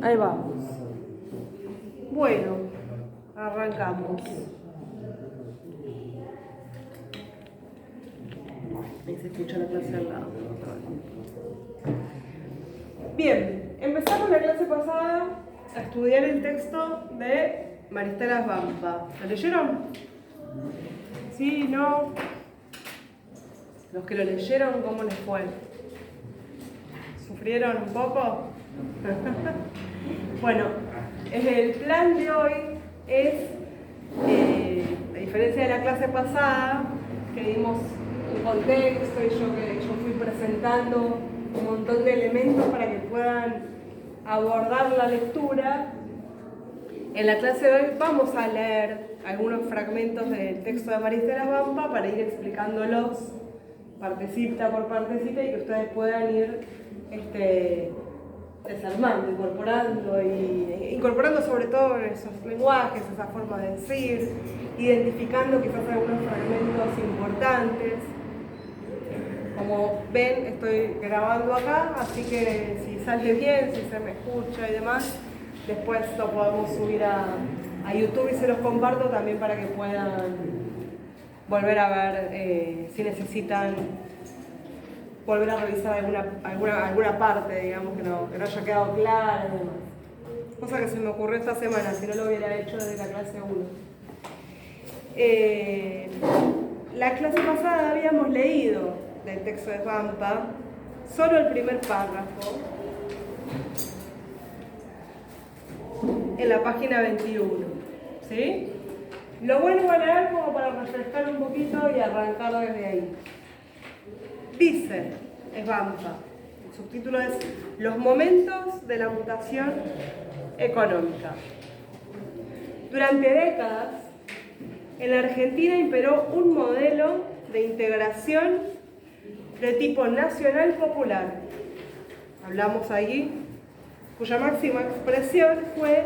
Ahí vamos. Bueno, arrancamos. Ahí se escucha la clase al lado. Bien, empezamos la clase pasada a estudiar el texto de Maristela Svampa. ¿Lo leyeron? ¿Sí? ¿No? Los que lo leyeron, ¿cómo les fue? ¿Sufrieron un poco? Bueno, el plan de hoy es, a diferencia de la clase pasada, que dimos un contexto y yo fui presentando un montón de elementos para que puedan abordar la lectura. En la clase de hoy vamos a leer algunos fragmentos del texto de Maristela Svampa para ir explicándolos partecita por partecita y que ustedes puedan ir desarmando, incorporando sobre todo esos lenguajes, esa forma de decir, identificando quizás algunos fragmentos importantes. Como ven, estoy grabando acá, así que si sale bien, si se me escucha y demás, después lo podemos subir a YouTube y se los comparto también para que puedan volver a ver si necesitan volver a revisar alguna parte, digamos, que no haya quedado clara y demás. Cosa que se me ocurrió esta semana, si no lo hubiera hecho desde la clase 1. La clase pasada habíamos leído del texto de Svampa solo el primer párrafo en la página 21, ¿sí? Lo vuelvo a leer como para refrescar un poquito y arrancar desde ahí. Dice Svampa, el subtítulo es Los momentos de la mutación económica. Durante décadas, en la Argentina imperó un modelo de integración de tipo nacional popular. Hablamos ahí, cuya máxima expresión fue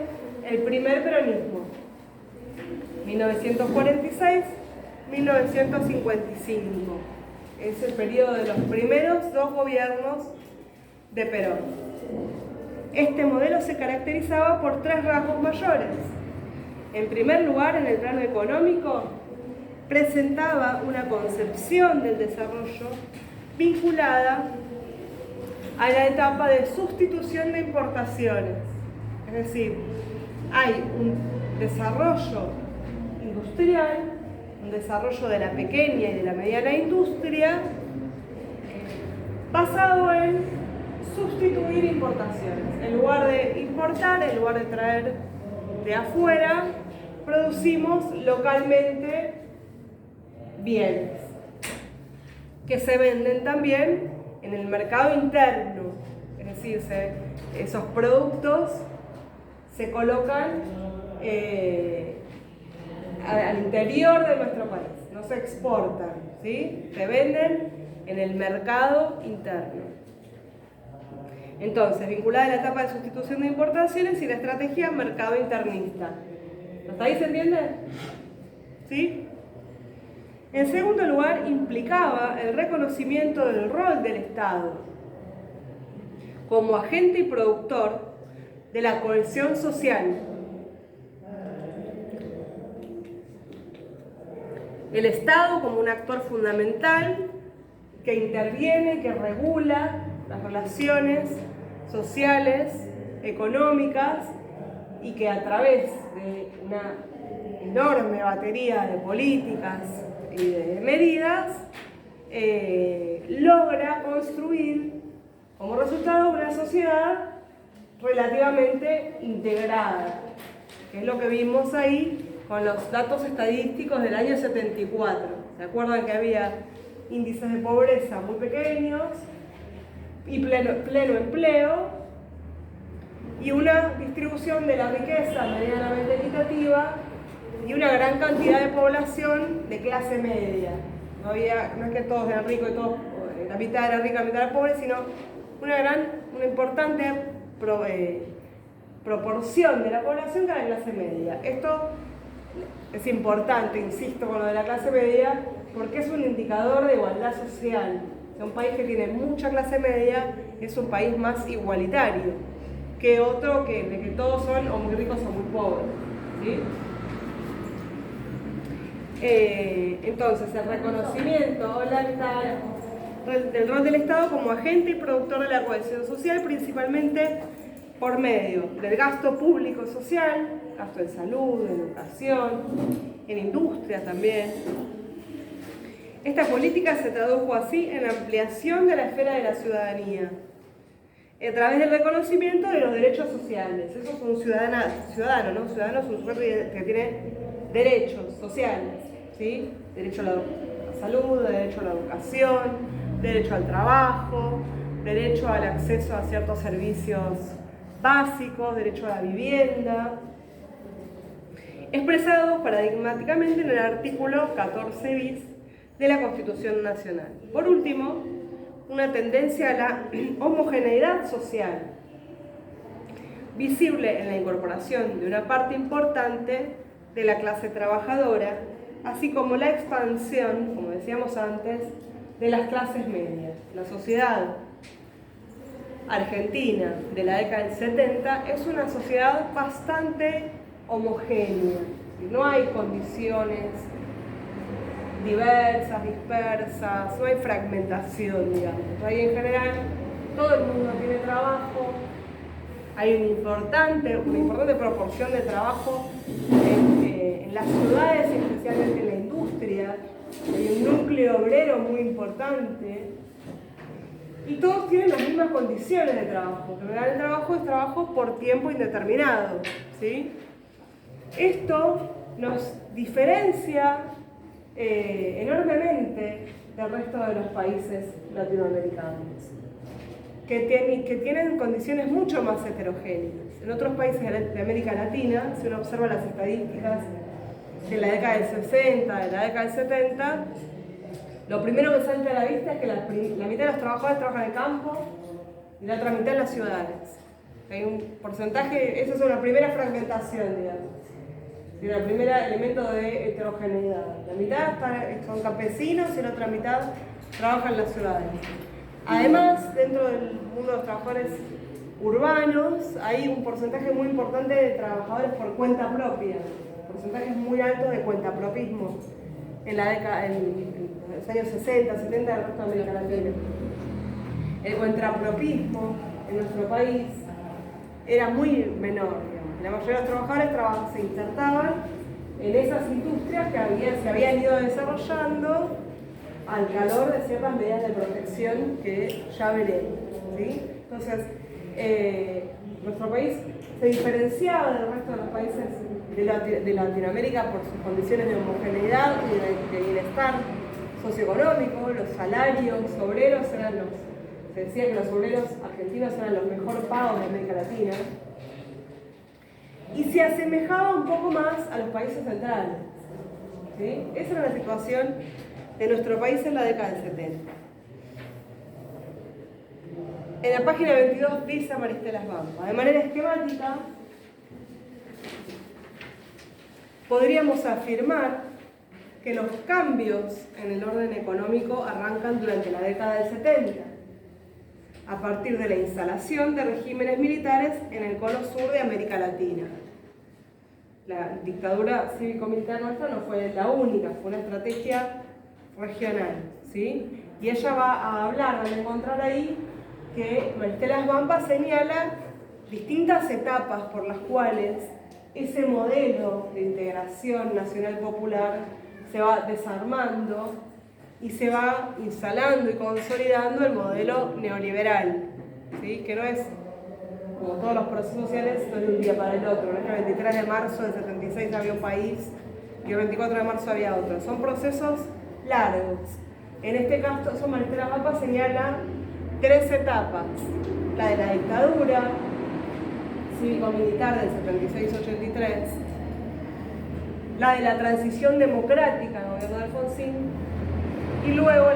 el primer peronismo, 1946-1955. Es el periodo de los primeros dos gobiernos de Perón. Este modelo se caracterizaba por tres rasgos mayores. En primer lugar, en el plano económico, presentaba una concepción del desarrollo vinculada a la etapa de sustitución de importaciones. Es decir, hay un desarrollo industrial, un desarrollo de la pequeña y de la mediana industria basado en sustituir importaciones. En lugar de importar, en lugar de traer de afuera, producimos localmente bienes que se venden también en el mercado interno. Es decir, esos productos se colocan al interior de nuestro país, no se exportan, ¿sí? Se venden en el mercado interno. Entonces, vinculada a la etapa de sustitución de importaciones y la estrategia mercado internista. ¿Hasta ahí se entiende? ¿Sí? En segundo lugar, implicaba el reconocimiento del rol del Estado como agente y productor de la cohesión social. El Estado como un actor fundamental que interviene, que regula las relaciones sociales, económicas y que a través de una enorme batería de políticas y de medidas logra construir como resultado una sociedad relativamente integrada, que es lo que vimos ahí con los datos estadísticos del año 74. ¿Se acuerdan que había índices de pobreza muy pequeños y pleno empleo y una distribución de la riqueza medianamente equitativa y una gran cantidad de población de clase media? No es que todos eran ricos y todos, la mitad era rica, la mitad era pobre, sino una importante proporción de la población que era de clase media. Esto es importante, insisto, con lo de la clase media, porque es un indicador de igualdad social. Un país que tiene mucha clase media es un país más igualitario. que otro de que todos son o muy ricos o muy pobres, ¿sí? Entonces, el reconocimiento del rol del Estado como agente y productor de la cohesión social, principalmente por medio del gasto público social, gasto en salud, en educación, en industria también. Esta política se tradujo así en la ampliación de la esfera de la ciudadanía, a través del reconocimiento de los derechos sociales. Eso es un ciudadano, ¿no? Ciudadano es un sujeto que tiene derechos sociales, ¿sí? Derecho a la salud, derecho a la educación, derecho al trabajo, derecho al acceso a ciertos servicios básicos, derecho a la vivienda, expresados paradigmáticamente en el artículo 14 bis de la Constitución Nacional. Por último, una tendencia a la homogeneidad social, visible en la incorporación de una parte importante de la clase trabajadora, así como la expansión, como decíamos antes, de las clases medias. La sociedad argentina de la década del 70 es una sociedad bastante homogénea. No hay condiciones diversas, dispersas, no hay fragmentación, digamos. Ahí en general todo el mundo tiene trabajo, hay una importante proporción de trabajo en las ciudades, especialmente en la industria, hay un núcleo obrero muy importante y todos tienen las mismas condiciones de trabajo. En general el trabajo es trabajo por tiempo indeterminado, ¿sí? Esto nos diferencia enormemente del resto de los países latinoamericanos, que tienen condiciones mucho más heterogéneas. En otros países de América Latina, si uno observa las estadísticas de la década del 60, de la década del 70, lo primero que salta a la vista es que la mitad de los trabajadores trabajan en el campo y la otra mitad en las ciudades. Hay un porcentaje, eso es una primera fragmentación, digamos. El primer elemento de heterogeneidad. La mitad son campesinos y la otra mitad trabaja en las ciudades. Además, dentro del mundo de los trabajadores urbanos, hay un porcentaje muy importante de trabajadores por cuenta propia, porcentajes muy altos de cuentapropismo en los años 60, 70 del resto de América Latina. El cuentapropismo en nuestro país era muy menor. La mayoría de los trabajadores se insertaban en esas industrias que se habían ido desarrollando al calor de ciertas medidas de protección que ya veremos, ¿sí? Entonces, nuestro país se diferenciaba del resto de los países de Latinoamérica por sus condiciones de homogeneidad y de bienestar socioeconómico. Los salarios obreros se decía que los obreros argentinos eran los mejor pagos de América Latina, y se asemejaba un poco más a los países centrales, ¿sí? Esa era la situación de nuestro país en la década del 70. En la página 22 dice Maristela Sbampa, de manera esquemática, podríamos afirmar que los cambios en el orden económico arrancan durante la década del 70, a partir de la instalación de regímenes militares en el cono sur de América Latina. La dictadura cívico-militar nuestra no fue la única, fue una estrategia regional, ¿sí? Y ella va a hablar, van a encontrar ahí que Maristela Sbampa señala distintas etapas por las cuales ese modelo de integración nacional popular se va desarmando y se va instalando y consolidando el modelo neoliberal, ¿sí? Que no es, como todos los procesos sociales, no es de un día para el otro. No es que el 23 de marzo del 76 había un país y el 24 de marzo había otro. Son procesos largos. En este caso, Maristela Sbampa señala 3 etapas. La de la dictadura cívico-militar del 76-83, la de la transición democrática en el gobierno de Alfonsín, y luego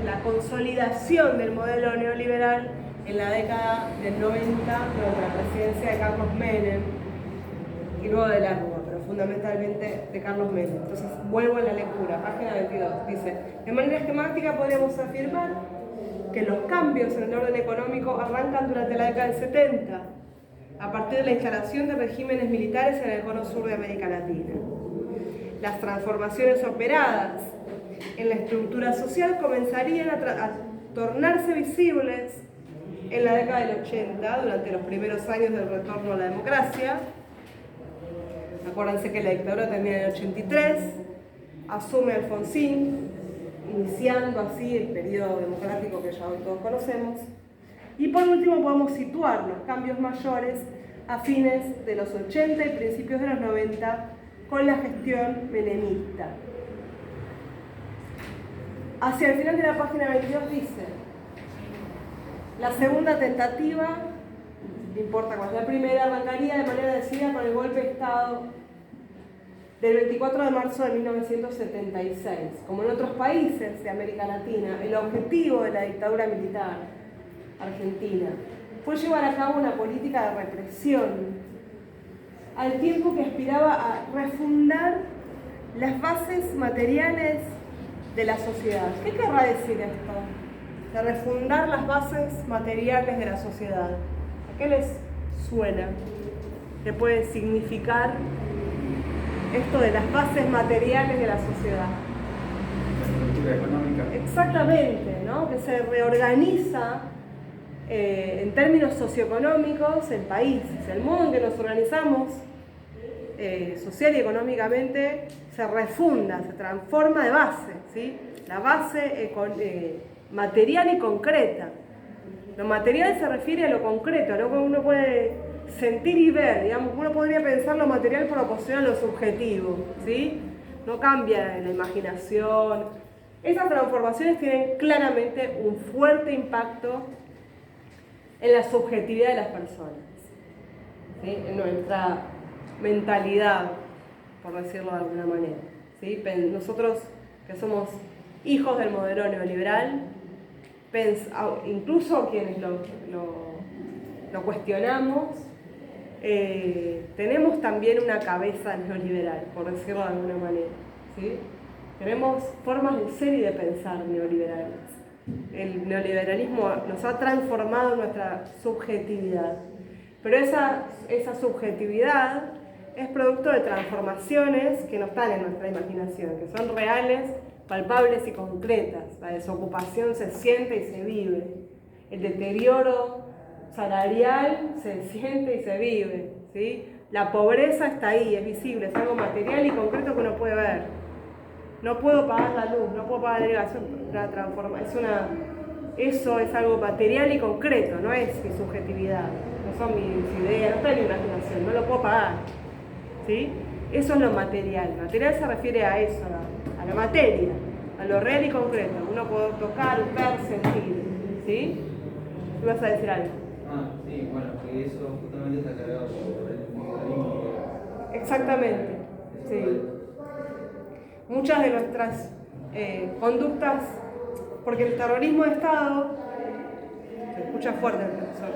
la consolidación del modelo neoliberal en la década del 90 durante la presidencia de Carlos Menem y luego de la Rúa, pero fundamentalmente de Carlos Menem. Entonces vuelvo a la lectura, página 22, dice: de manera esquemática podríamos afirmar que los cambios en el orden económico arrancan durante la década del 70, a partir de la instalación de regímenes militares en el cono sur de América Latina. Las transformaciones operadas en la estructura social comenzarían a tornarse visibles en la década del 80, durante los primeros años del retorno a la democracia. Acuérdense que la dictadura termina en el 83, asume Alfonsín, iniciando así el periodo democrático que ya hoy todos conocemos. Y por último podemos situar los cambios mayores a fines de los 80 y principios de los 90 con la gestión menemista. Hacia el final de la página 22 dice: la segunda tentativa, no importa cuál es la primera, arrancaría de manera decidida con el golpe de Estado del 24 de marzo de 1976. Como en otros países de América Latina, el objetivo de la dictadura militar argentina fue llevar a cabo una política de represión, al tiempo que aspiraba a refundar las bases materiales de la sociedad. ¿Qué querrá decir esto? De refundar las bases materiales de la sociedad. ¿A qué les suena? ¿Qué puede significar esto de las bases materiales de la sociedad? La estructura económica. Exactamente, ¿no? Que se reorganiza en términos socioeconómicos el país. El modo en que nos organizamos social y económicamente se refunda, se transforma de base, ¿sí? La base material y concreta. Lo material se refiere a lo concreto, a lo que uno puede sentir y ver, digamos. Uno podría pensar lo material proporciona lo subjetivo, ¿sí? No cambia la imaginación. Esas transformaciones tienen claramente un fuerte impacto en la subjetividad de las personas, ¿sí? En nuestra mentalidad, por decirlo de alguna manera, ¿sí? Nosotros que somos hijos del modelo neoliberal, incluso quienes lo cuestionamos, tenemos también una cabeza neoliberal, por decirlo de alguna manera, ¿sí? Tenemos formas de ser y de pensar neoliberales. El neoliberalismo nos ha transformado nuestra subjetividad, pero esa subjetividad es producto de transformaciones que no están en nuestra imaginación, que son reales, palpables y concretas. La desocupación se siente y se vive. El deterioro salarial se siente y se vive, ¿sí? La pobreza está ahí, es visible, es algo material y concreto que uno puede ver. No puedo pagar la luz, no puedo pagar la delegación, eso es algo material y concreto, no es mi subjetividad, no son mis ideas, no está en mi imaginación, no lo puedo pagar, ¿sí? Eso es lo material. Material se refiere a eso, a la materia, a lo real y concreto. Uno puede tocar, ver, sentir, ¿sí? ¿Tú vas a decir algo? Sí, bueno, que eso justamente está cargado por el capitalismo. Exactamente, sí. Muchas de nuestras conductas, porque el terrorismo de Estado, se escucha fuerte el profesor,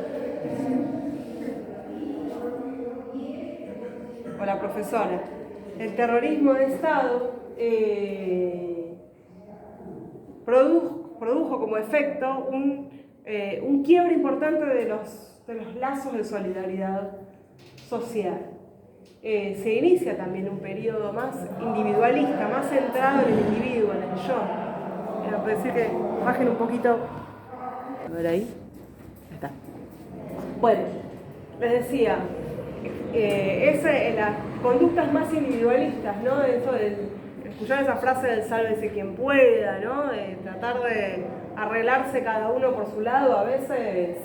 o la profesora, el terrorismo de Estado produjo como efecto un quiebre importante de los lazos de solidaridad social. Se inicia también un periodo más individualista, más centrado en el individuo, en el yo. Voy a decir que bajen un poquito. A ver ahí. Ahí está. Bueno, les decía, las conductas más individualistas, ¿no? Eso de escuchar esa frase del sálvese quien pueda, ¿no? De tratar de arreglarse cada uno por su lado, a veces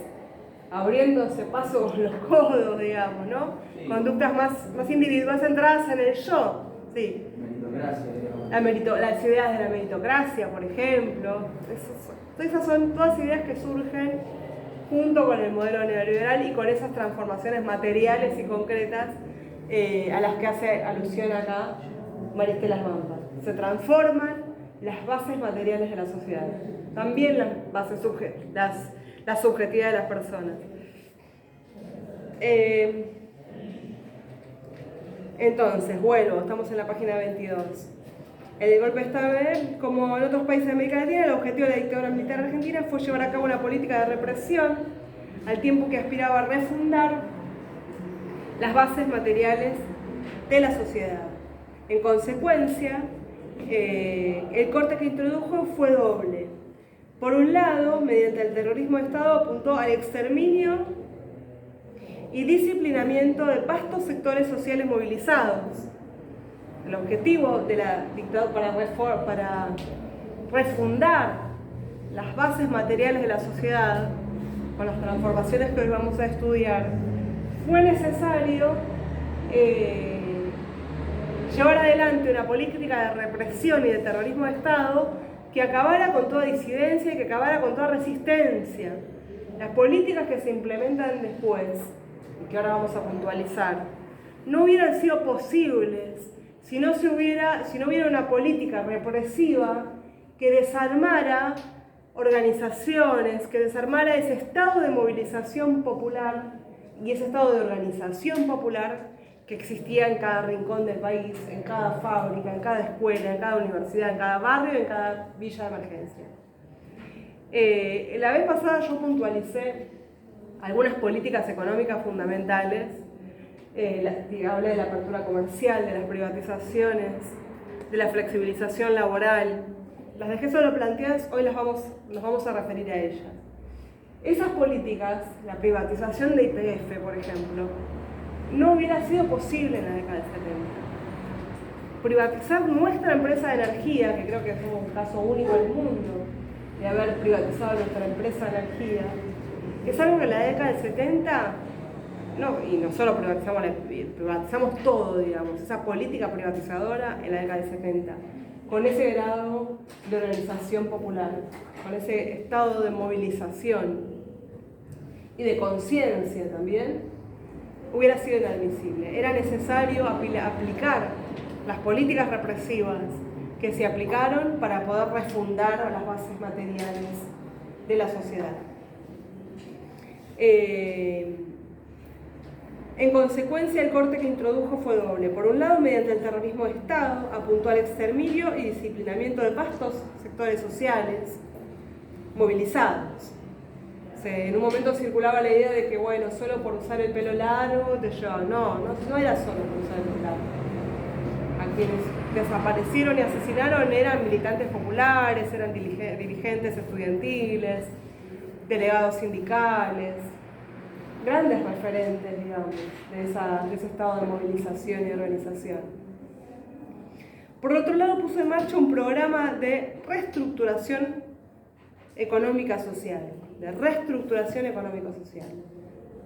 abriéndose paso con los codos, digamos, ¿no? Sí. Conductas más individuales centradas en el yo, sí. Meritocracia, digamos. Las ideas de la meritocracia, por ejemplo. Esas son todas ideas que surgen junto con el modelo neoliberal y con esas transformaciones materiales y concretas a las que hace alusión acá Maristela Svampa. Se transforman las bases materiales de la sociedad, también las bases la subjetividad de las personas. Entonces, vuelvo, estamos en la página 22. El golpe de Estado, como en otros países de América Latina, el objetivo de la dictadura militar argentina fue llevar a cabo una política de represión, al tiempo que aspiraba a refundar las bases materiales de la sociedad. En consecuencia, el corte que introdujo fue doble. Por un lado, mediante el terrorismo de Estado apuntó al exterminio y disciplinamiento de vastos sectores sociales movilizados. El objetivo de la dictadura para refundar las bases materiales de la sociedad, con las transformaciones que hoy vamos a estudiar, fue necesario llevar adelante una política de represión y de terrorismo de Estado que acabara con toda disidencia y que acabara con toda resistencia. Las políticas que se implementan después, y que ahora vamos a puntualizar, no hubieran sido posibles si no hubiera una política represiva que desarmara organizaciones, que desarmara ese estado de movilización popular y ese estado de organización popular que existía en cada rincón del país, en cada fábrica, en cada escuela, en cada universidad, en cada barrio, en cada villa de emergencia. La vez pasada yo puntualicé algunas políticas económicas fundamentales. Hablé de la apertura comercial, de las privatizaciones, de la flexibilización laboral. Las dejé solo planteadas, hoy nos vamos a referir a ellas. Esas políticas, la privatización de YPF, por ejemplo, no hubiera sido posible en la década del 70. Privatizar nuestra empresa de energía, que creo que es un caso único en el mundo, de haber privatizado nuestra empresa de energía, es algo que en la década del 70, y no solo privatizamos todo, digamos, esa política privatizadora en la década del 70, con ese grado de organización popular, con ese estado de movilización y de conciencia también, hubiera sido inadmisible. Era necesario aplicar las políticas represivas que se aplicaron para poder refundar las bases materiales de la sociedad. En consecuencia, el corte que introdujo fue doble. Por un lado, mediante el terrorismo de Estado, apuntó al exterminio y disciplinamiento de vastos sectores sociales movilizados. En un momento circulaba la idea de que, bueno, solo por usar el pelo largo te llevaban. No era solo por usar el pelo largo. A quienes desaparecieron y asesinaron eran militantes populares, eran dirigentes estudiantiles, delegados sindicales, grandes referentes, digamos, de ese estado de movilización y de organización. Por otro lado, puso en marcha un programa de reestructuración económica social,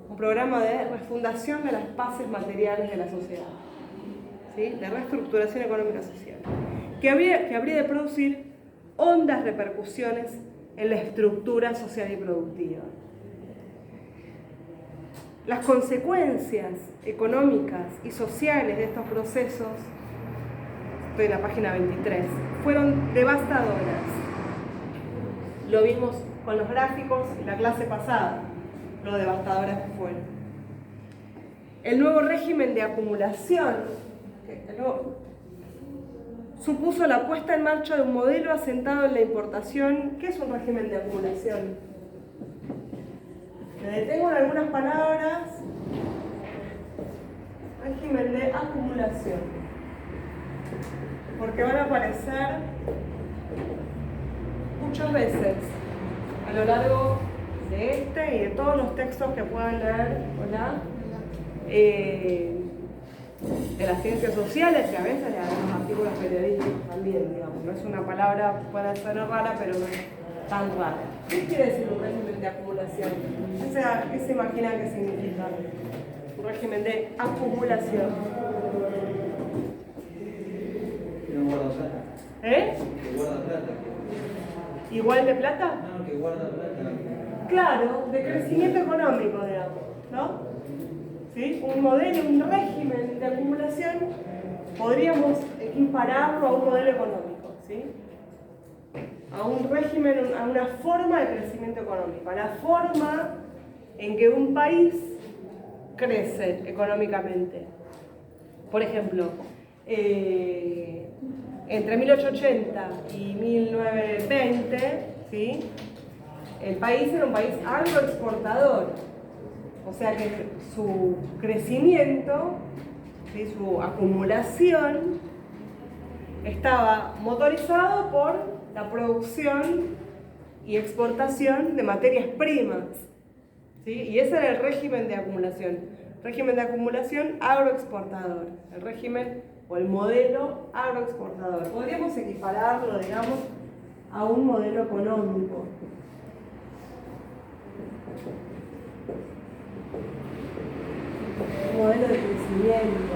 un programa de refundación de las bases materiales de la sociedad, ¿sí? De reestructuración económica social, que habría de producir hondas repercusiones en la estructura social y productiva. Las consecuencias económicas y sociales de estos procesos, estoy en la página 23, fueron devastadoras. Lo vimos con los gráficos en la clase pasada, lo devastadoras que fueron. El nuevo régimen de acumulación supuso la puesta en marcha de un modelo asentado en la importación. ¿Qué es un régimen de acumulación? Me detengo en algunas palabras. Régimen de acumulación, porque van a aparecer muchas veces a lo largo de este y de todos los textos que puedan leer, de las ciencias sociales, y a veces de algunos artículos periodísticos también, digamos. No es una palabra, puede ser rara, pero no es tan rara. ¿Qué quiere decir un régimen de acumulación? O sea, ¿qué se imaginan que significa un régimen de acumulación? Que no guarda plata. Que guarda plata. ¿Igual de plata? No, que guarda plata. Claro, de crecimiento económico, digamos, ¿no? ¿Sí? Un modelo, un régimen de acumulación, podríamos equipararlo a un modelo económico, ¿sí? A un régimen, a una forma de crecimiento económico, a la forma en que un país crece económicamente. Por ejemplo, entre 1880 y 1920, ¿sí? El país era un país agroexportador, o O sea que su crecimiento, ¿sí? Su acumulación, estaba motorizado por la producción y exportación de materias primas, ¿sí? Y ese era el régimen de acumulación. Régimen de acumulación agroexportador. El régimen o el modelo agroexportador. Podríamos equipararlo, digamos, a un modelo económico. Un modelo de crecimiento.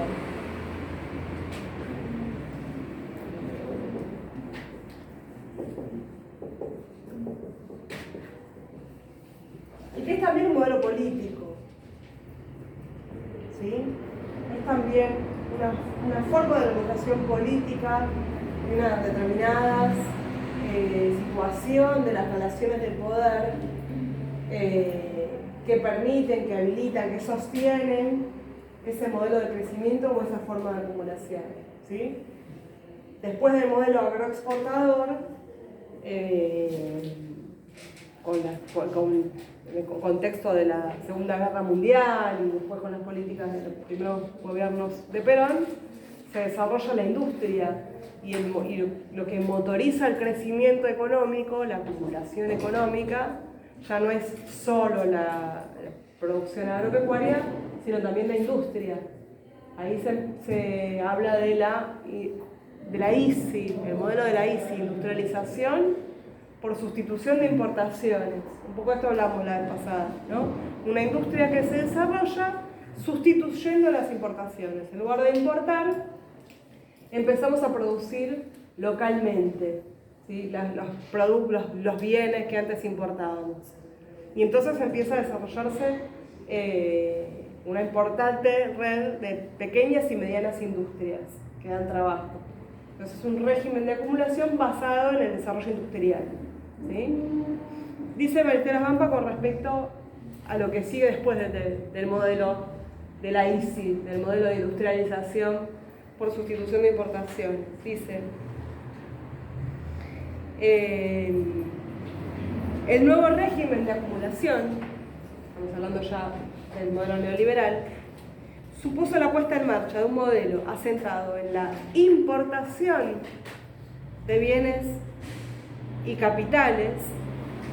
Y que es también un modelo político, ¿sí? Es también una forma de organización política de una determinada situación de las relaciones de poder que permiten, que habilitan, que sostienen ese modelo de crecimiento o esa forma de acumulación, ¿sí? Después del modelo agroexportador, con el contexto de la Segunda Guerra Mundial y después con las políticas de los primeros gobiernos de Perón, se desarrolla la industria y lo que motoriza el crecimiento económico, la acumulación económica, ya no es solo la producción agropecuaria, sino también la industria. Ahí se habla de la ICI, el modelo de la ICI, industrialización por sustitución de importaciones. Un poco esto hablamos la vez pasada, ¿no? Una industria que se desarrolla sustituyendo las importaciones. En lugar de importar, empezamos a producir localmente, ¿sí? Los bienes que antes importábamos. Y entonces empieza a desarrollarse una importante red de pequeñas y medianas industrias que dan trabajo. Entonces es un régimen de acumulación basado en el desarrollo industrial, ¿sí? Dice Maristela Vampa con respecto a lo que sigue después del modelo de la ICI, del modelo de industrialización por sustitución de importaciones. Dice, el nuevo régimen de acumulación, estamos hablando ya del modelo neoliberal, supuso la puesta en marcha de un modelo asentado en la importación de bienes y capitales,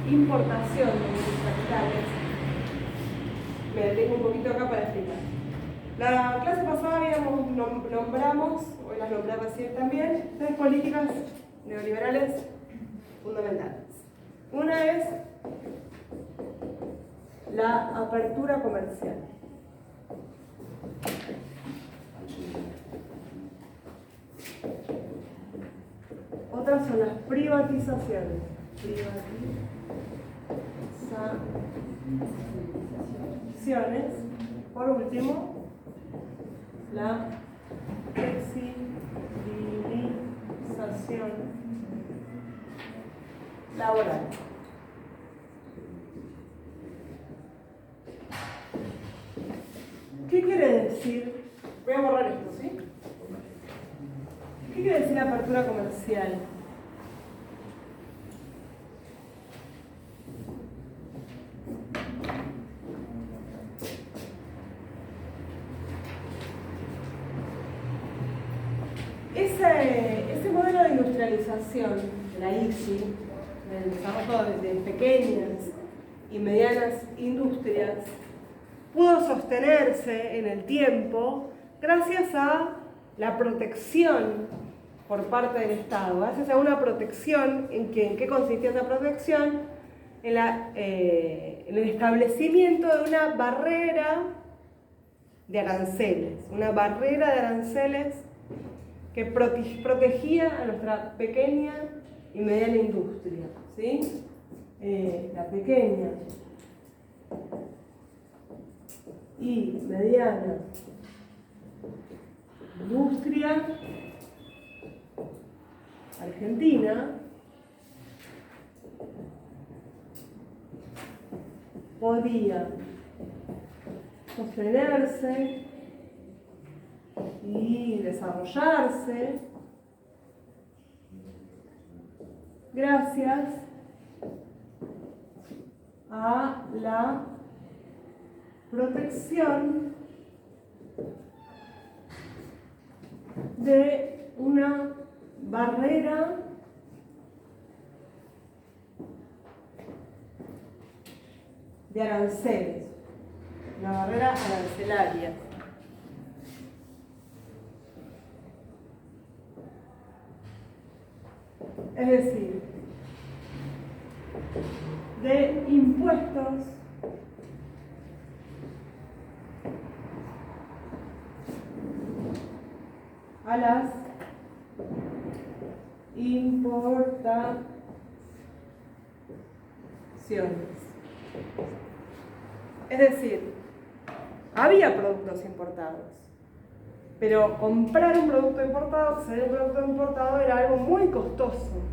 importación de bienes y capitales. Me detengo un poquito acá para explicar. La clase pasada nombramos, hoy las nombré recién también, tres políticas neoliberales fundamentales. Una es la apertura comercial. Otras son las privatizaciones. Por último, la flexibilización laboral. ¿Qué quiere decir? Voy a borrar esto, ¿sí? ¿Qué quiere decir la apertura comercial? Ese modelo de industrialización, la ICI, del desarrollo de pequeñas y medianas industrias, pudo sostenerse en el tiempo gracias a la protección por parte del Estado, gracias a una protección. ¿En qué consistía esa protección? En el establecimiento de una barrera de aranceles, que protegía a nuestra pequeña y mediana industria, ¿sí? La pequeña y mediana industria argentina podía sostenerse y desarrollarse gracias a la protección de una barrera de aranceles, una barrera arancelaria. Es decir, de impuestos a las importaciones. Es decir, había productos importados, pero comprar un producto importado, ser un producto importado era algo muy costoso,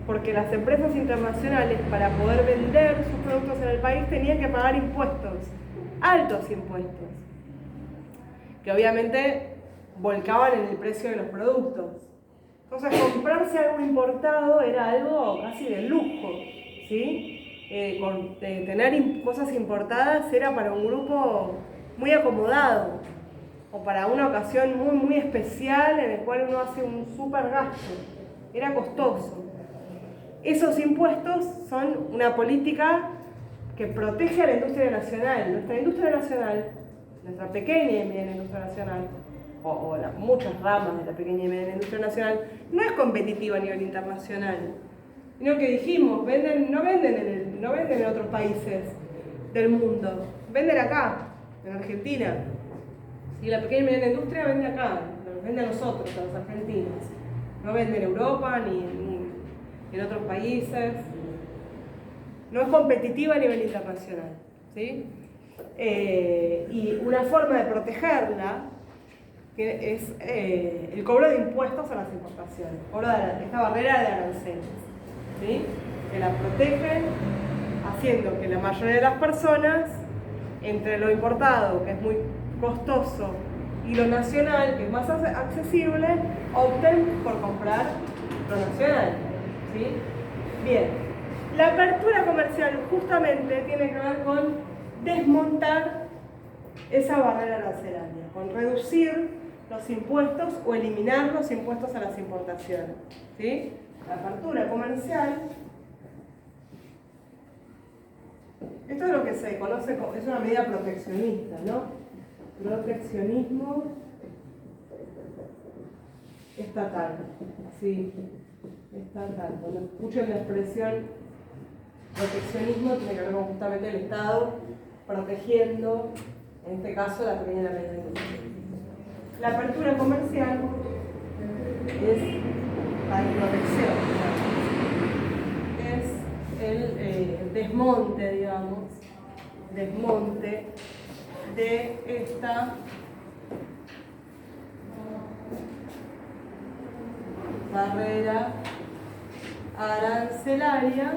porque las empresas internacionales para poder vender sus productos en el país tenían que pagar impuestos, altos impuestos, que obviamente volcaban en el precio de los productos. Entonces comprarse algo importado era algo casi de lujo, ¿sí? Tener cosas importadas era para un grupo muy acomodado o para una ocasión muy, muy especial en el cual uno hace un súper gasto. Era costoso. Esos impuestos son una política que protege a la industria nacional. Nuestra industria nacional, nuestra pequeña y mediana industria nacional, o muchas ramas de la pequeña y mediana industria nacional, no es competitiva a nivel internacional. Lo que dijimos, no venden en otros países del mundo, venden acá, en Argentina. Y la pequeña y mediana industria vende acá, nos vende a nosotros, a los argentinos. No vende en Europa ni en otros países. No es competitiva a nivel internacional, ¿sí? Y una forma de protegerla es el cobro de impuestos a las importaciones, esta barrera de aranceles, ¿sí? Que la protegen haciendo que la mayoría de las personas, entre lo importado, que es muy costoso, y lo nacional, que es más accesible, opten por comprar lo nacional, ¿sí? Bien, la apertura comercial justamente tiene que ver con desmontar esa barrera arancelaria, con reducir los impuestos o eliminar los impuestos a las importaciones, ¿sí? La apertura comercial, esto es lo que se conoce como, es una medida proteccionista, ¿no? Proteccionismo estatal, sí, estatal. Cuando escuchen la expresión proteccionismo, tiene que ver con justamente el Estado protegiendo, en este caso, la pequeña y la mediana industria. La apertura comercial es la protección, es el desmonte, digamos, de esta barrera arancelaria,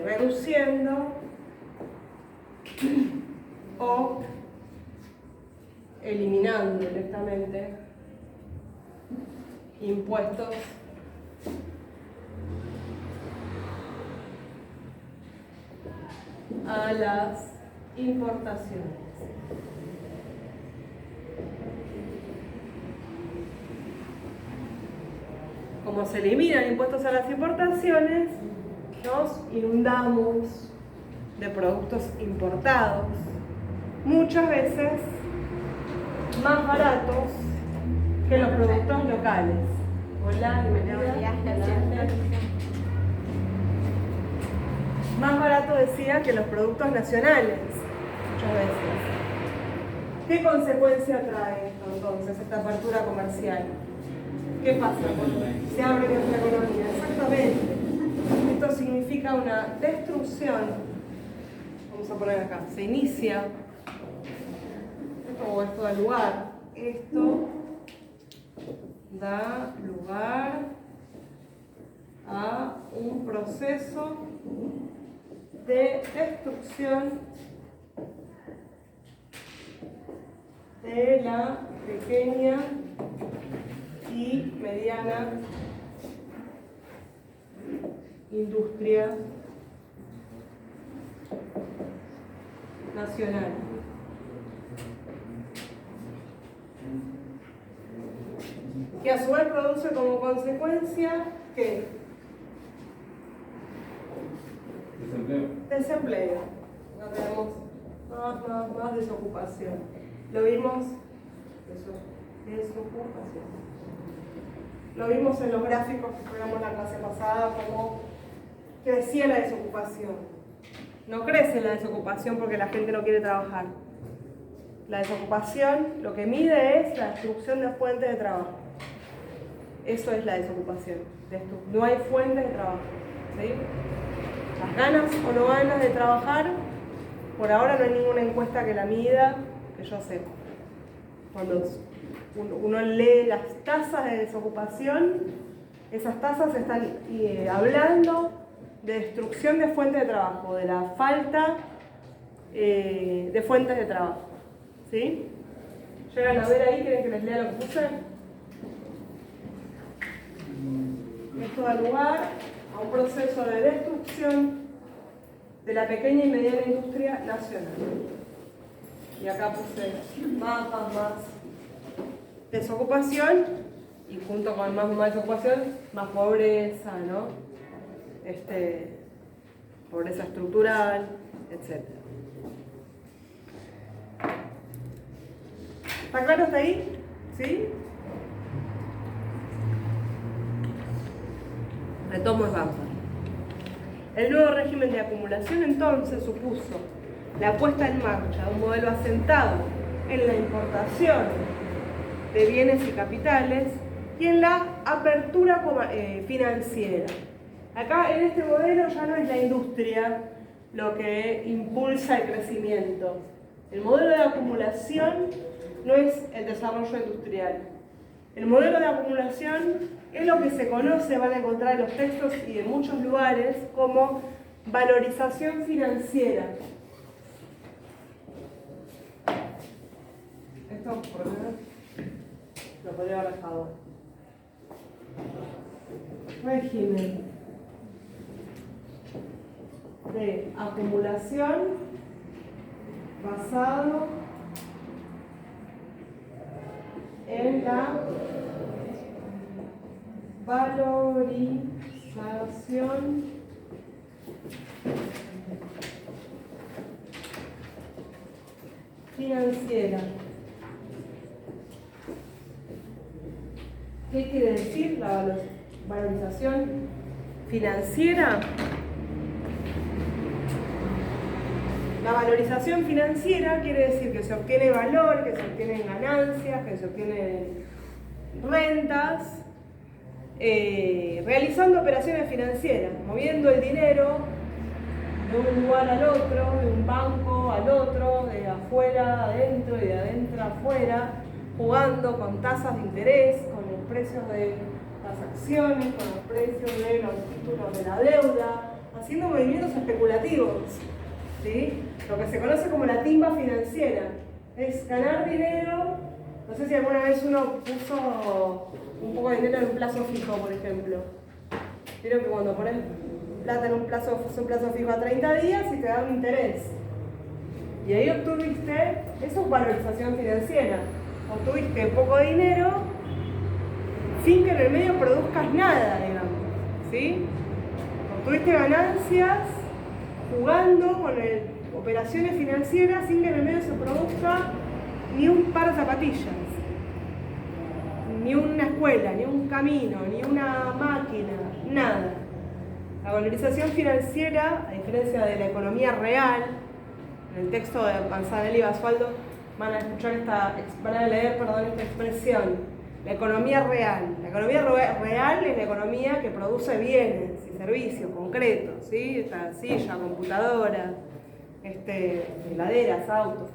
reduciendo o eliminando directamente impuestos a las importaciones. Como se eliminan impuestos a las importaciones, nos inundamos de productos importados, muchas veces más baratos que los productos locales. Hola, más barato, decía, que los productos nacionales, muchas veces. ¿Qué consecuencia trae esto entonces, esta apertura comercial? ¿Qué pasa? Se abre nuestra economía. Exactamente. Esto significa una destrucción. Vamos a poner acá. Se inicia. Esto da lugar. Esto da lugar a un proceso de destrucción de la pequeña y mediana industria nacional. Que a su vez produce como consecuencia, ¿qué? Desempleo. Desempleo. No tenemos más desocupación. Lo vimos, desocupación. Lo vimos en los gráficos que veíamos la clase pasada, cómo crecía la desocupación. No crece la desocupación porque la gente no quiere trabajar. La desocupación lo que mide es la destrucción de fuentes de trabajo. Eso es la desocupación. No hay fuentes de trabajo. ¿Sí? Las ganas o no ganas de trabajar, por ahora no hay ninguna encuesta que la mida, que yo sepa. Cuando uno lee las tasas de desocupación, esas tasas están hablando de destrucción de fuentes de trabajo, de la falta de fuentes de trabajo. ¿Sí? ¿Llegan a ver ahí? ¿Quieren que les lea lo que puse? Esto da lugar a un proceso de destrucción de la pequeña y mediana industria nacional. Y acá puse más desocupación, y junto con más desocupación, más pobreza, ¿no? Pobreza estructural, etc. ¿Está claro hasta ahí? ¿Sí? Retomo el mapa. El nuevo régimen de acumulación entonces supuso la puesta en marcha de un modelo asentado en la importación de bienes y capitales y en la apertura financiera. Acá en este modelo ya no es la industria lo que impulsa el crecimiento. El modelo de acumulación no es el desarrollo industrial. El modelo de acumulación es lo que se conoce, van a encontrar en los textos y en muchos lugares, como valorización financiera. Esto, por lo menos, lo podría haber dejado. Régimen de acumulación basado en la valorización financiera. ¿Qué quiere decir la valorización financiera? La valorización financiera quiere decir que se obtiene valor, que se obtienen ganancias, que se obtienen rentas, realizando operaciones financieras, moviendo el dinero de un lugar al otro, de un banco al otro, de afuera adentro y de adentro afuera, jugando con tasas de interés, con los precios de las acciones, con los precios de los títulos de la deuda, haciendo movimientos especulativos, ¿sí? Lo que se conoce como la timba financiera es ganar dinero. No sé si alguna vez uno puso un poco de dinero en un plazo fijo, por ejemplo. Creo que cuando pones plata en un plazo fijo a 30 días y te da un interés. Y ahí obtuviste, eso es valorización financiera. Obtuviste poco dinero sin que en el medio produzcas nada, digamos. ¿Sí? Obtuviste ganancias jugando con operaciones financieras sin que en el medio se produzca ni un par de zapatillas, ni una escuela, ni un camino, ni una máquina, nada. La valorización financiera, a diferencia de la economía real, en el texto de Manzanelli y Basualdo van a leer esta expresión. La economía real. La economía real es la economía que produce bienes y servicios concretos, ¿sí? Esta silla, computadora, heladeras, autos,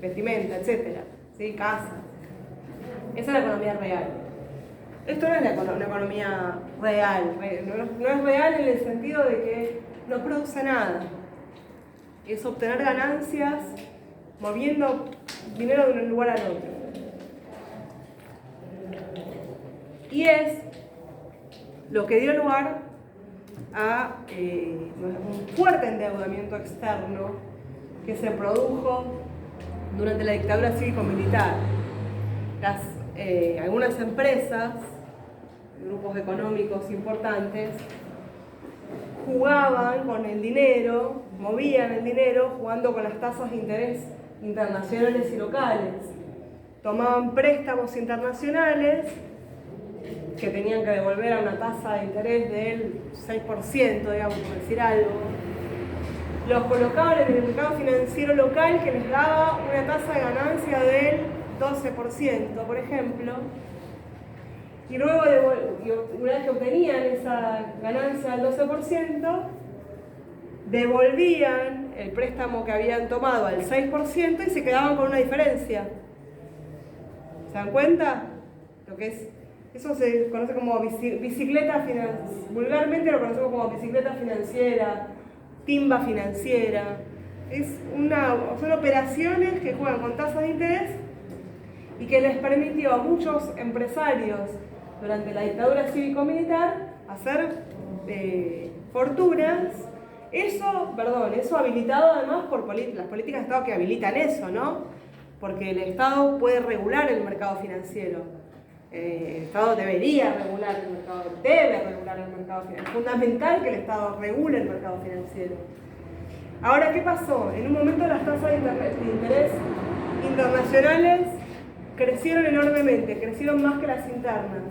vestimenta, etcétera, ¿sí? Casa. Esa es la economía real. Esto no es una economía real. No es real en el sentido de que no produce nada. Es obtener ganancias moviendo dinero de un lugar al otro. Y es lo que dio lugar a un fuerte endeudamiento externo que se produjo durante la dictadura cívico-militar. Algunas empresas, grupos económicos importantes, jugaban con el dinero, movían el dinero jugando con las tasas de interés internacionales y locales. Tomaban préstamos internacionales que tenían que devolver a una tasa de interés del 6%, digamos, por decir algo. Los colocaban en el mercado financiero local que les daba una tasa de ganancia del 12%, por ejemplo. Y luego, una vez que obtenían esa ganancia del 12%, devolvían el préstamo que habían tomado al 6% y se quedaban con una diferencia. ¿Se dan cuenta? Eso se conoce como bicicleta financiera, vulgarmente lo conocemos como bicicleta financiera, timba financiera. Son operaciones que juegan con tasas de interés y que les permitió a muchos empresarios durante la dictadura cívico-militar hacer fortunas. Eso habilitado además por las políticas de Estado que habilitan eso, ¿no? Porque el Estado puede regular el mercado financiero. El Estado debe regular el mercado financiero. Es fundamental que el Estado regule el mercado financiero. Ahora, ¿qué pasó? En un momento las tasas de interés internacionales crecieron enormemente, crecieron más que las internas.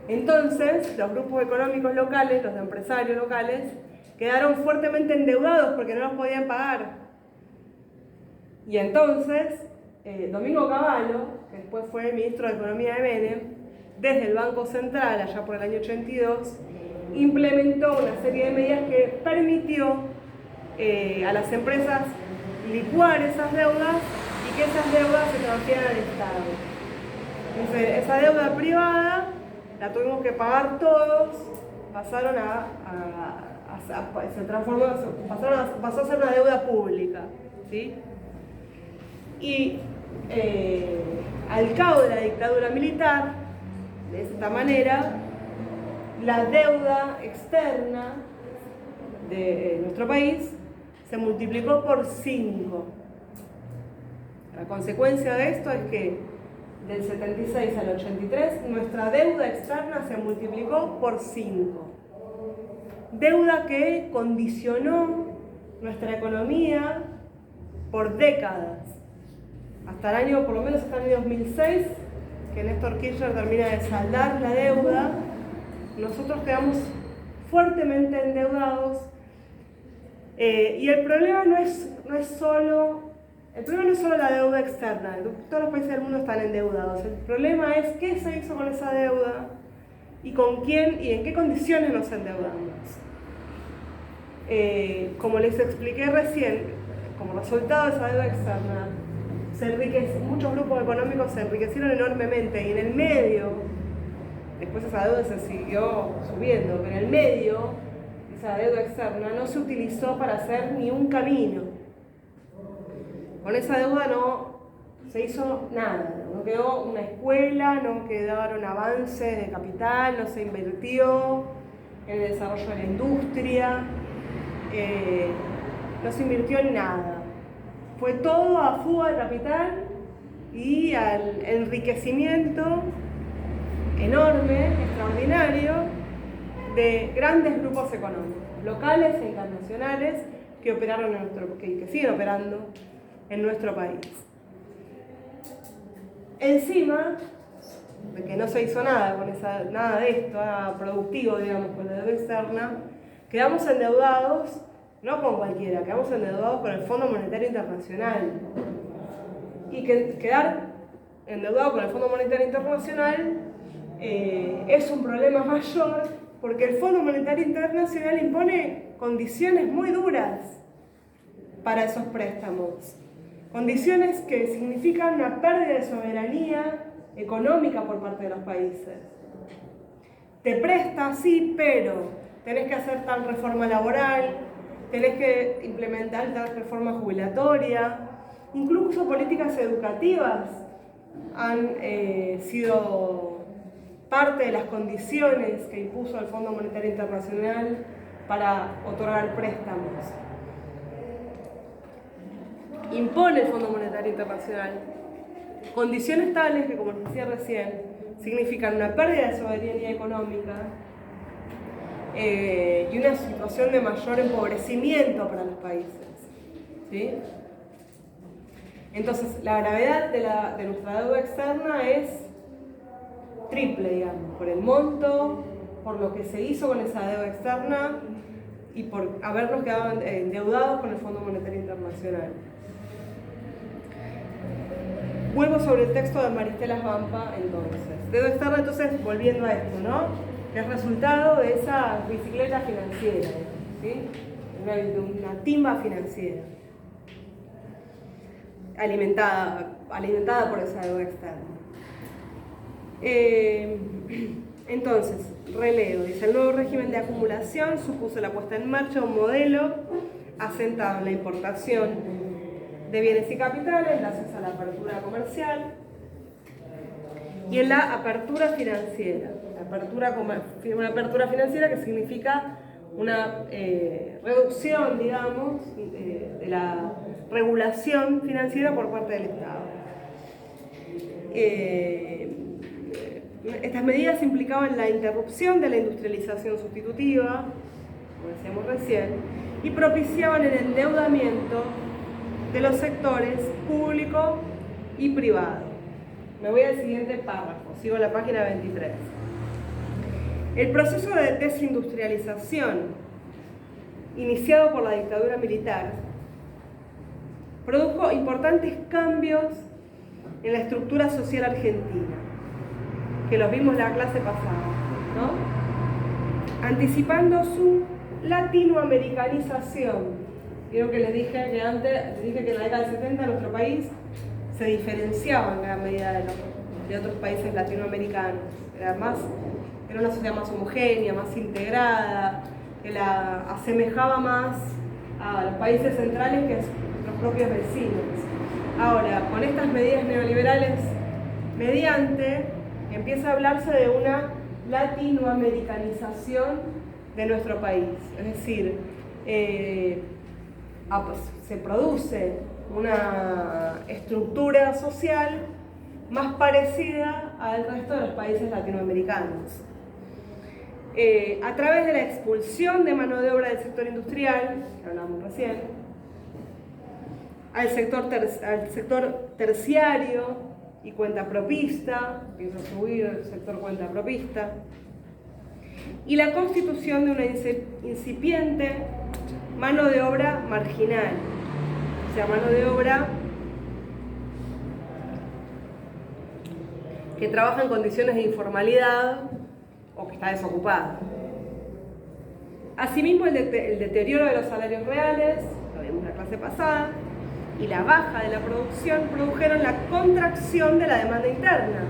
Entonces, los grupos económicos locales, los empresarios locales, quedaron fuertemente endeudados porque no los podían pagar. Y entonces, Domingo Cavallo, que después fue ministro de Economía de Menem, desde el Banco Central, allá por el año 82, implementó una serie de medidas que permitió a las empresas licuar esas deudas y que esas deudas se transfieran al Estado. Entonces, esa deuda privada la tuvimos que pagar todos, pasó a ser una deuda pública, ¿sí? Y al cabo de la dictadura militar, de esta manera, la deuda externa de nuestro país se multiplicó por 5. La consecuencia de esto es que del 76 al 83 nuestra deuda externa se multiplicó por 5. Deuda que condicionó nuestra economía por décadas. Por lo menos hasta el año 2006, que Néstor Kirchner termina de saldar la deuda, nosotros quedamos fuertemente endeudados. Y el problema no es solo la deuda externa. Todos los países del mundo están endeudados. El problema es qué se hizo con esa deuda y con quién y en qué condiciones nos endeudamos. Como les expliqué recién, como resultado de esa deuda externa, muchos grupos económicos se enriquecieron enormemente y en el medio, después esa deuda se siguió subiendo, pero en el medio, esa deuda externa no se utilizó para hacer ni un camino. Con esa deuda no se hizo nada, no quedó una escuela, no quedaron avances de capital, no se invirtió en el desarrollo de la industria, no se invirtió en nada. Fue todo a fuga de capital y al enriquecimiento enorme, extraordinario, de grandes grupos económicos, locales e internacionales, que siguen operando en nuestro país. Encima de que no se hizo nada de esto, nada productivo, digamos, con la deuda externa, quedamos endeudados, no con cualquiera, quedamos endeudados con el Fondo Monetario Internacional. Y quedar endeudado con el Fondo Monetario Internacional es un problema mayor porque el Fondo Monetario Internacional impone condiciones muy duras para esos préstamos. Condiciones que significan una pérdida de soberanía económica por parte de los países. Te presta, sí, pero tenés que hacer tal reforma laboral, tenés que implementar tal reforma jubilatoria, incluso políticas educativas han sido parte de las condiciones que impuso el Fondo Monetario Internacional para otorgar préstamos. Impone el Fondo Monetario Internacional condiciones tales que, como les decía recién, significan una pérdida de soberanía económica y una situación de mayor empobrecimiento para los países, ¿sí? Entonces, la gravedad de nuestra deuda externa es triple, digamos, por el monto, por lo que se hizo con esa deuda externa y por habernos quedado endeudados con el Fondo Monetario Internacional. Vuelvo sobre el texto de Maristela Svampa, entonces. Deuda externa, entonces, volviendo a esto, ¿no? Que es resultado de esa bicicleta financiera, ¿sí? Una timba financiera. Alimentada por esa deuda externa. Entonces, releo, dice, el nuevo régimen de acumulación supuso la puesta en marcha de un modelo asentado en la importación de bienes y capitales gracias a la apertura comercial y en la apertura financiera. Una apertura financiera que significa una reducción, digamos, de la regulación financiera por parte del Estado. Estas medidas implicaban la interrupción de la industrialización sustitutiva, como decíamos recién, y propiciaban el endeudamiento de los sectores público y privado. Me voy al siguiente párrafo, sigo la página 23. El proceso de desindustrialización iniciado por la dictadura militar produjo importantes cambios en la estructura social argentina, que los vimos la clase pasada, ¿no? Anticipando su latinoamericanización. Vieron que les dije que en la década del 70 nuestro país se diferenciaba en gran medida de otros países latinoamericanos. Era una sociedad más homogénea, más integrada, que la asemejaba más a los países centrales que los propios vecinos. Ahora, con estas medidas neoliberales, empieza a hablarse de una latinoamericanización de nuestro país. Es decir, se produce una estructura social más parecida al resto de los países latinoamericanos. A través de la expulsión de mano de obra del sector industrial, que hablamos recién, al sector terciario y cuentapropista, empieza a subir el sector cuentapropista, y la constitución de una incipiente mano de obra marginal, o sea, mano de obra que trabaja en condiciones de informalidad o que está desocupada. Asimismo, el deterioro de los salarios reales, lo vimos en la clase pasada, y la baja de la producción produjeron la contracción de la demanda interna.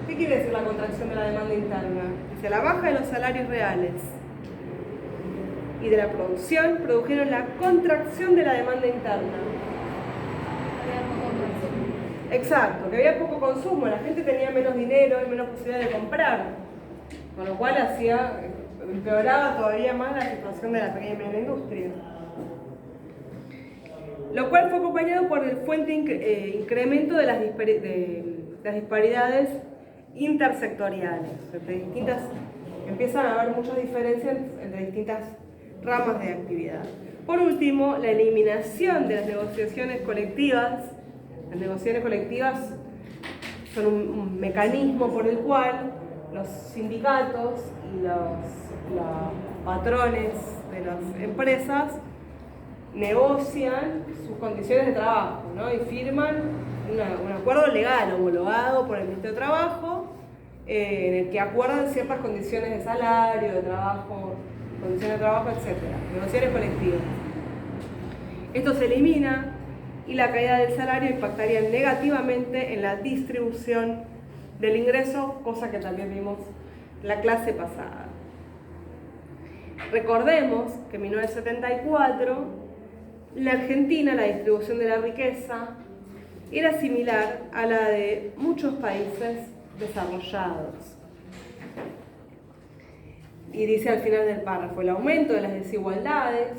¿Qué quiere decir la contracción de la demanda interna? Dice, la baja de los salarios reales y de la producción produjeron la contracción de la demanda interna. Exacto, que había poco consumo, la gente tenía menos dinero y menos posibilidad de comprar, con lo cual empeoraba todavía más la situación de la pequeña y mediana industria. Lo cual fue acompañado por el fuerte incremento de las disparidades intersectoriales. Empiezan a haber muchas diferencias entre distintas ramas de actividad. Por último, la eliminación de las negociaciones colectivas. Las negociaciones colectivas son un mecanismo por el cual los sindicatos y los patrones de las empresas negocian sus condiciones de trabajo, ¿no? Y firman un acuerdo legal homologado por el Ministerio de Trabajo en el que acuerdan ciertas condiciones de salario, de trabajo, condiciones de trabajo, etc. Negociaciones colectivas. Esto se elimina y la caída del salario impactaría negativamente en la distribución del ingreso, cosa que también vimos en la clase pasada. Recordemos que en 1974 en la Argentina la distribución de la riqueza era similar a la de muchos países desarrollados. Y dice al final del párrafo: el aumento de las desigualdades,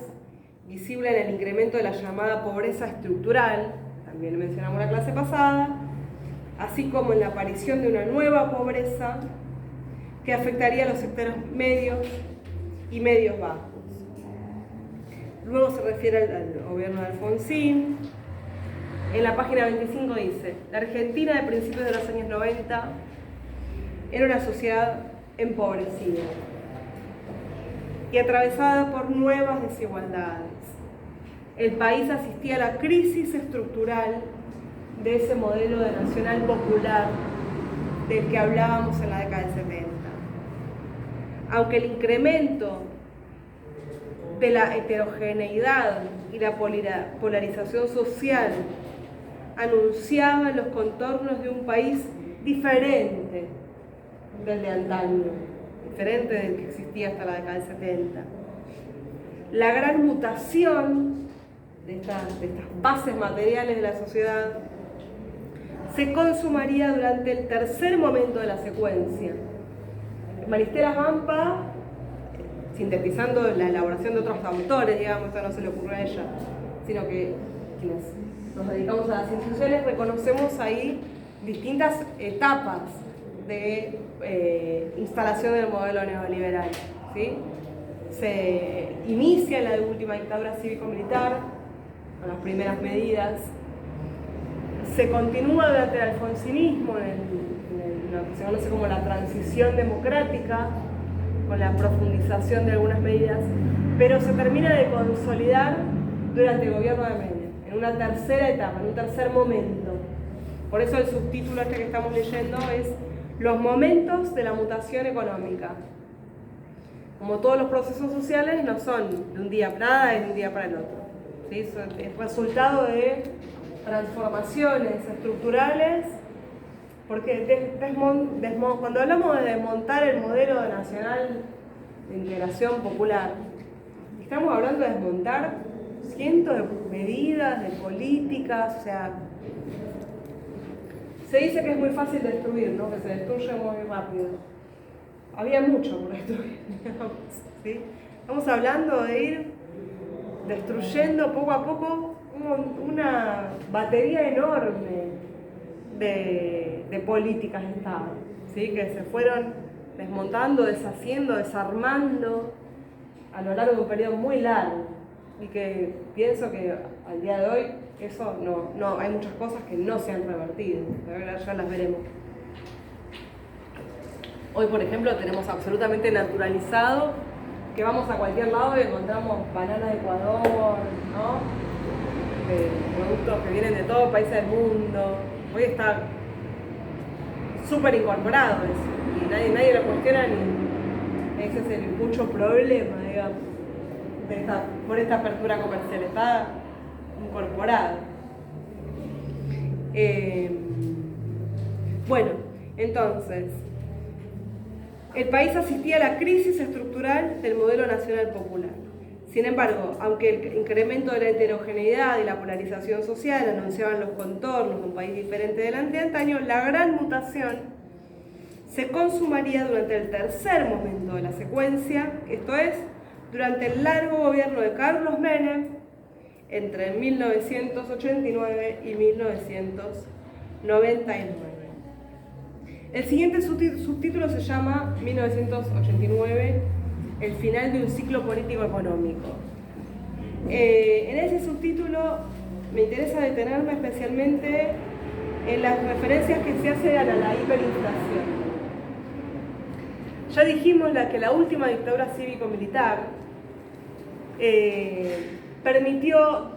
visible en el incremento de la llamada pobreza estructural, también mencionamos la clase pasada, así como en la aparición de una nueva pobreza que afectaría a los sectores medios y medios bajos. Luego se refiere al gobierno de Alfonsín. En la página 25 dice: la Argentina de principios de los años 90 era una sociedad empobrecida y atravesada por nuevas desigualdades. El país asistía a la crisis estructural de ese modelo de nacional popular del que hablábamos en la década del 70. Aunque el incremento de la heterogeneidad y la polarización social anunciaban los contornos de un país diferente del de antaño, diferente del que existía hasta la década del 70. La gran mutación de estas bases materiales de la sociedad se consumaría durante el tercer momento de la secuencia. Maristela Vampa, sintetizando la elaboración de otros autores, digamos, esto no se le ocurrió a ella, sino que quienes nos dedicamos a las instituciones reconocemos ahí distintas etapas de instalación del modelo neoliberal, ¿sí? Se inicia la última dictadura cívico-militar con las primeras medidas, se continúa durante el alfonsinismo en lo que se conoce como la transición democrática, con la profundización de algunas medidas, pero se termina de consolidar durante el gobierno de Menem, en una tercera etapa, en un tercer momento. Por eso el subtítulo este que estamos leyendo es Los momentos de la mutación económica. Como todos los procesos sociales, no son de un día para nada y de un día para el otro, ¿sí? Es resultado de transformaciones estructurales, porque cuando hablamos de desmontar el modelo nacional de integración popular, estamos hablando de desmontar cientos de medidas, de políticas, o sea, se dice que es muy fácil destruir, ¿no? Que se destruye muy rápido. Había mucho por destruir, ¿sí? Estamos hablando de ir destruyendo poco a poco una batería enorme de políticas de Estado, ¿sí? Que se fueron desmontando, deshaciendo, desarmando a lo largo de un periodo muy largo, y que pienso que al día de hoy eso no hay muchas cosas que no se han revertido, ya las veremos. Hoy, por ejemplo, tenemos absolutamente naturalizado que vamos a cualquier lado y encontramos bananas de Ecuador, ¿no? Productos que vienen de todos los países del mundo. Hoy está súper incorporado eso, y nadie lo cuestiona, ni ese es el mucho problema, digamos, por esta apertura comercial, está incorporado. Bueno, entonces, el país asistía a la crisis estructural del modelo nacional popular. Sin embargo, aunque el incremento de la heterogeneidad y la polarización social anunciaban los contornos de un país diferente del de antaño, la gran mutación se consumaría durante el tercer momento de la secuencia, esto es, durante el largo gobierno de Carlos Menem, entre 1989 y 1999. El siguiente subtítulo se llama 1989, el final de un ciclo político-económico. En ese subtítulo me interesa detenerme especialmente en las referencias que se hacen a la hiperinflación. Ya dijimos que la última dictadura cívico-militar permitió,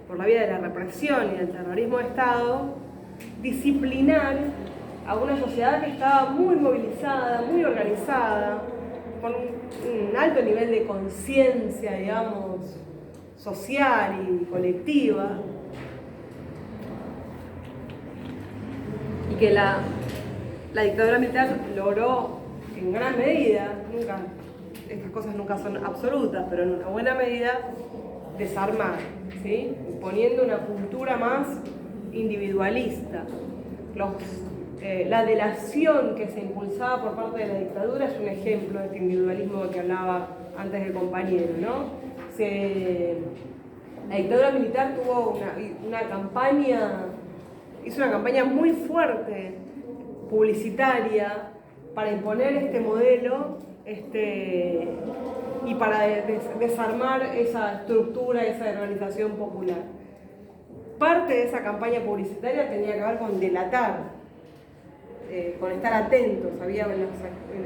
por la vía de la represión y del terrorismo de Estado, disciplinar a una sociedad que estaba muy movilizada, muy organizada, con un alto nivel de conciencia, digamos, social y colectiva, y que la dictadura militar logró en gran medida, estas cosas nunca son absolutas, pero en una buena medida, desarmar, ¿sí? Imponiendo una cultura más individualista. La delación que se impulsaba por parte de la dictadura es un ejemplo de este individualismo del que hablaba antes el compañero, ¿no? La dictadura militar tuvo una campaña, hizo una campaña muy fuerte, publicitaria, para imponer este modelo y para desarmar esa estructura, esa organización popular. Parte de esa campaña publicitaria tenía que ver con delatar, con estar atentos. Había en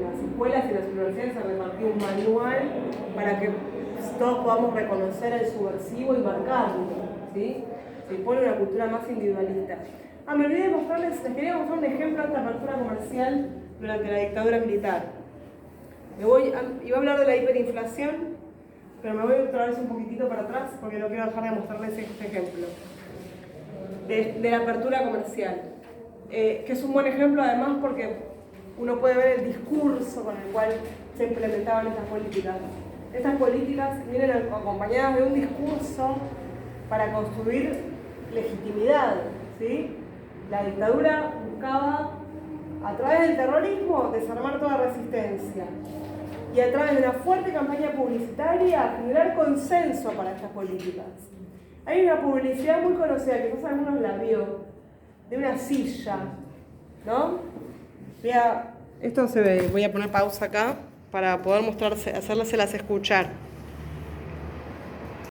las escuelas y en las universidades se repartió un manual para que todos podamos reconocer al subversivo y marcarlo, ¿sí? Se impone una cultura más individualista. Me olvidé de mostrarles, les quería mostrar un ejemplo de esta apertura comercial durante la dictadura militar. Iba a hablar de la hiperinflación, pero me voy otra vez un poquitito para atrás porque no quiero dejar de mostrarles este ejemplo de la apertura comercial, que es un buen ejemplo además porque uno puede ver el discurso con el cual se implementaban estas políticas. Estas políticas vienen acompañadas de un discurso para construir legitimidad, ¿sí? La dictadura buscaba, a través del terrorismo, desarmar toda resistencia y a través de una fuerte campaña publicitaria generar consenso para estas políticas. Hay una publicidad muy conocida, que quizás algunos la vio, de una silla, ¿no? Esto se ve, voy a poner pausa acá para poder hacerlas escuchar.